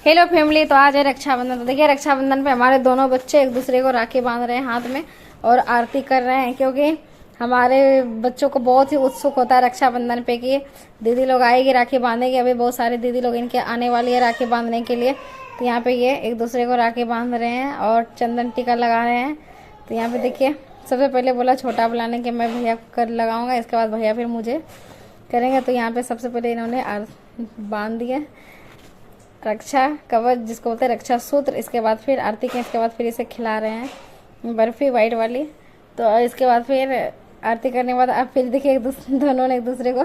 Hello family, तो आज है रक्षाबंधन। तो देखिए रक्षाबंधन पे हमारे दोनों बच्चे एक दूसरे को राखी बांध रहे हैं हाथ में और आरती कर रहे हैं, क्योंकि हमारे बच्चों को बहुत ही उत्सुक होता है रक्षाबंधन पे कि दीदी लोग आएगी राखी बांधेगी। अभी बहुत सारे दीदी लोग इनके आने वाली है राखी बांधने के लिए। तो यहाँ पे ये एक दूसरे को राखी बांध रहे हैं और चंदन टीका लगा रहे हैं। तो यहाँ पे देखिए सबसे पहले बोला छोटा बुलाने के मैं भैया कर लगाऊंगा, इसके बाद भैया फिर मुझे करेंगे। तो यहाँ पे सबसे पहले इन्होंने बांध दिया रक्षा कवच, जिसको बोलते हैं रक्षा सूत्र। इसके बाद फिर आरती के, इसके बाद फिर इसे खिला रहे हैं बर्फी वाइट वाली। तो इसके बाद फिर आरती करने के बाद अब फिर देखिए दोनों ने एक दूसरे को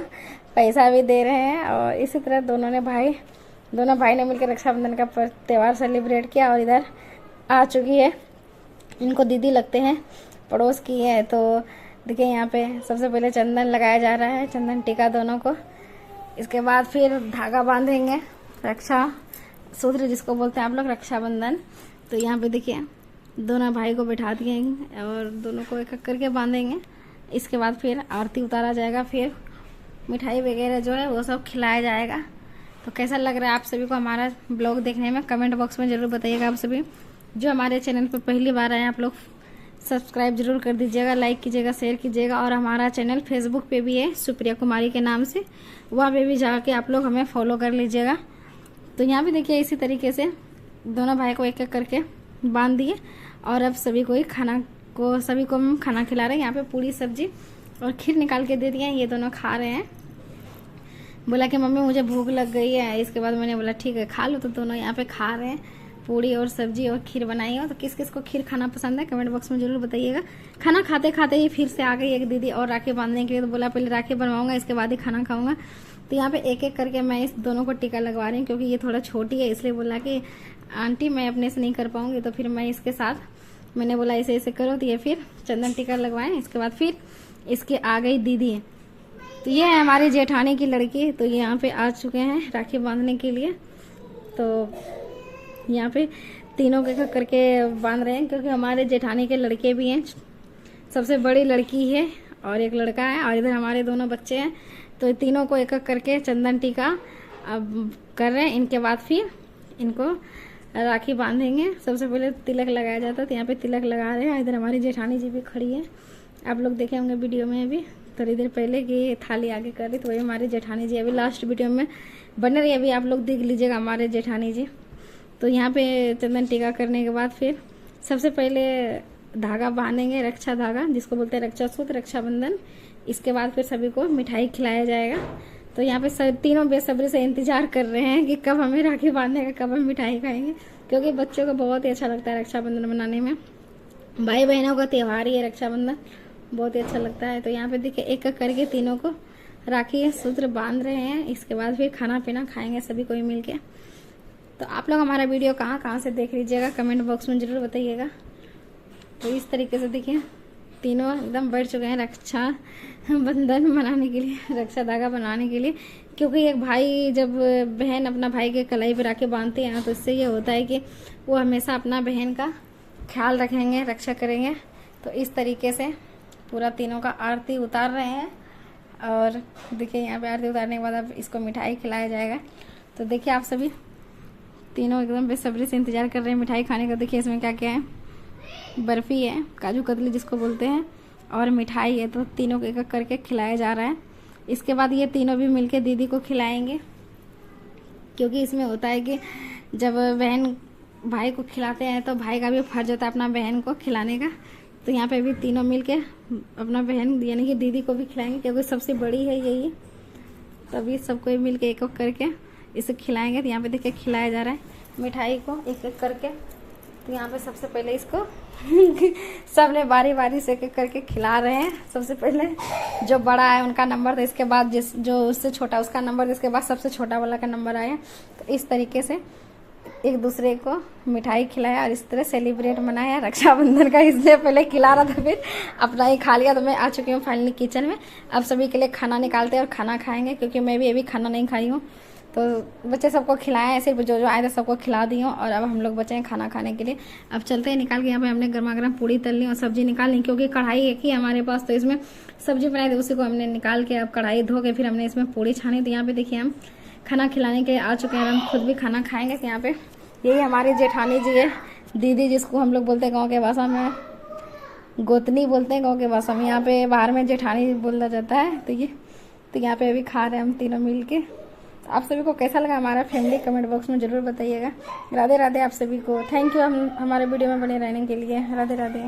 पैसा भी दे रहे हैं। और इसी तरह दोनों भाई ने मिलकर रक्षाबंधन का त्यौहार सेलिब्रेट किया। और इधर आ चुकी है, इनको दीदी लगते हैं, पड़ोस की है। तो देखिए यहाँ पे सबसे पहले चंदन लगाया जा रहा है, चंदन टीका दोनों को। इसके बाद फिर धागा बांधेंगे, रक्षा सूत्र जिसको बोलते हैं आप लोग, रक्षाबंधन। तो यहाँ पे देखिए दोनों भाई को बैठा दिए और दोनों को एक एक करके बांधेंगे। इसके बाद फिर आरती उतारा जाएगा, फिर मिठाई वगैरह जो है वो सब खिलाया जाएगा। तो कैसा लग रहा है आप सभी को हमारा ब्लॉग देखने में, कमेंट बॉक्स में ज़रूर बताइएगा। आप सभी जो हमारे चैनल पर पहली बार आए आप लोग सब्सक्राइब जरूर कर दीजिएगा, लाइक कीजिएगा, शेयर कीजिएगा। और हमारा चैनल फेसबुक पे भी है सुप्रिया कुमारी के नाम से, वहाँ पे भी जाके आप लोग हमें फॉलो कर लीजिएगा। तो यहाँ भी देखिए इसी तरीके से दोनों भाई को एक एक करके बांध दिए और अब सभी को हम खाना खिला रहे हैं। यहाँ पे पूरी सब्जी और खीर निकाल के दे दिए हैं, ये दोनों खा रहे हैं। बोला कि मम्मी मुझे भूख लग गई है। इसके बाद मैंने बोला ठीक है खा लो। तो दोनों यहाँ पे खा रहे हैं, पूड़ी और सब्जी और खीर बनाई हो। तो किस किस को खीर खाना पसंद है कमेंट बॉक्स में जरूर बताइएगा। खाना खाते खाते ही फिर से आ गई एक दीदी और राखी बांधने के लिए। तो बोला पहले राखी बनवाऊंगा, इसके बाद ही खाना खाऊंगा। तो यहाँ पे एक एक करके मैं इस दोनों को टीका लगवा रही हूँ, क्योंकि ये थोड़ा छोटी है, इसलिए बोला कि आंटी मैं अपने से नहीं कर पाऊंगी। तो फिर मैं इसके साथ मैंने बोला ऐसे ऐसे करो। तो ये फिर चंदन टीका लगवाएं। इसके बाद फिर इसके आ गई दीदी। तो ये है हमारी जेठानी की लड़की। तो ये यहाँ पे आ चुके हैं राखी बांधने के लिए। तो यहाँ पे तीनों के करके बांध रहे हैं, क्योंकि हमारे जेठानी के लड़के भी हैं। सबसे बड़ी लड़की है और एक लड़का है, और इधर हमारे दोनों बच्चे हैं। तो तीनों को एक एक करके चंदन टीका अब कर रहे हैं। इनके बाद फिर इनको राखी बांधेंगे। सबसे पहले तिलक लगाया जाता है, तो यहाँ पे तिलक लगा रहे हैं। इधर हमारी जेठानी जी भी खड़ी है, आप लोग देखे होंगे वीडियो में अभी थोड़ी देर पहले कि थाली आगे कर रही। तो वही हमारी जेठानी जी अभी लास्ट वीडियो में बने रही, अभी आप लोग देख लीजिएगा हमारे जेठानी जी। तो यहाँ पे चंदन टीका करने के बाद फिर सबसे पहले धागा बांधेंगे, रक्षा धागा जिसको बोलते हैं रक्षा सूत्र, रक्षाबंधन। इसके बाद फिर सभी को मिठाई खिलाया जाएगा। तो यहाँ पे तीनों बेसब्री से इंतजार कर रहे हैं कि कब हमें राखी बांधने का, कब हम मिठाई खाएंगे, क्योंकि बच्चों को बहुत ही अच्छा लगता है रक्षाबंधन मनाने में। भाई बहनों का त्यौहार ही है रक्षाबंधन, बहुत ही अच्छा लगता है। तो यहाँ पे देखिए एक एक करके तीनों को राखी सूत्र बांध रहे हैं। इसके बाद फिर खाना पीना खाएंगे सभी कोई मिल के। तो आप लोग हमारा वीडियो कहाँ से देख लीजिएगा कमेंट बॉक्स में ज़रूर बताइएगा। तो इस तरीके से देखिए तीनों एकदम बढ़ चुके हैं रक्षा बंधन मनाने के लिए, रक्षा धागा बनाने के लिए। क्योंकि एक भाई जब बहन अपना भाई के कलाई पे राखी बांधते हैं तो इससे ये होता है कि वो हमेशा अपना बहन का ख्याल रखेंगे, रक्षा करेंगे। तो इस तरीके से पूरा तीनों का आरती उतार रहे हैं। और देखिए यहाँ पे आरती उतारने के बाद अब इसको मिठाई खिलाया जाएगा। तो देखिए आप सभी तीनों एकदम बेसब्री से इंतजार कर रहे हैं मिठाई खाने का। देखिए इसमें क्या क्या है, बर्फ़ी है, काजू कतली जिसको बोलते हैं, और मिठाई है। तो तीनों को एक एक करके खिलाया जा रहा है। इसके बाद ये तीनों भी मिलके दीदी को खिलाएंगे, क्योंकि इसमें होता है कि जब बहन भाई को खिलाते हैं तो भाई का भी फर्ज होता है अपना बहन को खिलाने का। तो यहाँ पे भी तीनों मिलके अपना बहन यानी कि दीदी को भी खिलाएंगे, क्योंकि सबसे बड़ी है यही। तभी सबको मिलके एक एक करके इसे खिलाएंगे। तो यहाँ पे देखिए खिलाया जा रहा है मिठाई को एक एक करके। तो यहाँ पे सबसे पहले इसको सब ने बारी बारी से एक एक करके खिला रहे हैं। सबसे पहले जो बड़ा है उनका नंबर था, इसके बाद जो उससे छोटा उसका नंबर, इसके बाद सबसे छोटा वाला का नंबर आया। तो इस तरीके से एक दूसरे को मिठाई खिलाया और इस तरह सेलिब्रेट मनाया रक्षाबंधन का। इसलिए पहले खिला रहा था, फिर अपना ही खा लिया। तो मैं आ चुकी हूँ फाइनली किचन में। अब सभी के लिए खाना निकालते हैं और खाना खाएंगे, क्योंकि मैं भी अभी खाना नहीं खाई हूँ। तो बच्चे सबको खिलाए, सिर्फ जो आए थे सबको खिला दी हूँ। और अब हम लोग बचे हैं खाना खाने के लिए। अब चलते हैं निकाल के। यहाँ पे हमने गर्मा गर्म पूड़ी तल ली और सब्जी निकाल ली, क्योंकि कढ़ाई एक ही हमारे पास। तो इसमें सब्जी बनाई थी, उसी को हमने निकाल के अब कढ़ाई धो के फिर हमने इसमें पूड़ी छानी। तो यहाँ पे देखिए हम खाना खिलाने के लिए आ चुके हैं। हम खुद भी खाना खाएंगे। यहाँ पे यही हमारी जेठानी जी है, दीदी जिसको हम लोग बोलते हैं गाँव के भाषा में, गोतनी बोलते हैं गाँव के भाषा में। यहाँ पे बाहर में जेठानी बोला जाता है। तो यहाँ पे अभी खा रहे हैं हम तीनों मिल के। आप सभी को कैसा लगा हमारा फैमिली, कमेंट बॉक्स में ज़रूर बताइएगा। राधे राधे आप सभी को। थैंक यू हम हमारे वीडियो में बने रहने के लिए। राधे राधे।